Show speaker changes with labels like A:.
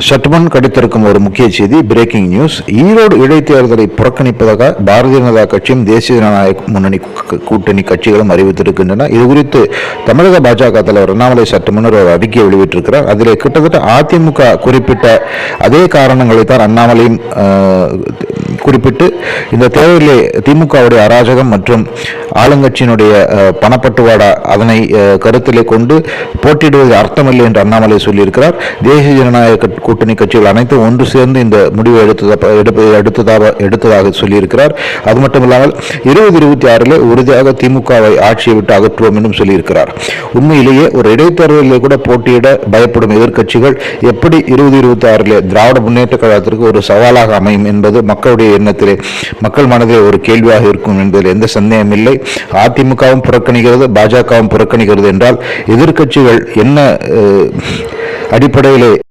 A: சற்றுமுன் கிடைத்திருக்கும் ஒரு முக்கிய செய்தி, பிரேக்கிங் நியூஸ். ஈரோடு இடைத்தேர்தலை புறக்கணிப்பதாக பாரதிய ஜனதா கட்சியும் தேசிய ஜனநாயக முன்னணி கூட்டணி கட்சிகளும் அறிவித்திருக்கின்றன. இதுகுறித்து தமிழக பாஜக தலைவர் அண்ணாமலை சற்று முன்னர் ஒரு அறிக்கையை வெளியிட்டிருக்கிறார். அதில் கிட்டத்தட்ட அதிமுக குறிப்பிட்ட அதே காரணங்களை தான் அண்ணாமலையும் குறிப்பிட்டு, இந்த தேர்தலிலே திமுகவுடைய அராஜகம் மற்றும் ஆளுங்கட்சியினுடைய பணப்பட்டுவாடா அதனை கருத்திலே கொண்டு போட்டியிடுவது அர்த்தமில்லை என்று அண்ணாமலை சொல்லியிருக்கிறார். தேசிய ஜனநாயக கூட்டணி கட்சிகள் அனைத்தும் ஒன்று சேர்ந்து இந்த முடிவை எடுத்ததாக சொல்லியிருக்கிறார். அது மட்டுமில்லாமல் 2026 உறுதியாக திமுகவை ஆட்சியை விட்டு அகற்றுவோம் என்றும் சொல்லியிருக்கிறார். உண்மையிலேயே ஒரு இடைத்தேர்தலில் கூட போட்டியிட பயப்படும் எதிர்க்கட்சிகள் எப்படி 2026 திராவிட முன்னேற்ற கழகத்திற்கு ஒரு சவாலாக அமையும் என்பது மக்களுடைய எண்ணத்திலே, மக்கள் மனதில் ஒரு கேள்வியாக இருக்கும் என்பதில் எந்த சந்தேகம் இல்லை. அதிமுகவும் புறக்கணிக்கிறது, பாஜகவும் புறக்கணிக்கிறது என்றால் எதிர்க்கட்சிகள் என்ன அடிப்படையிலே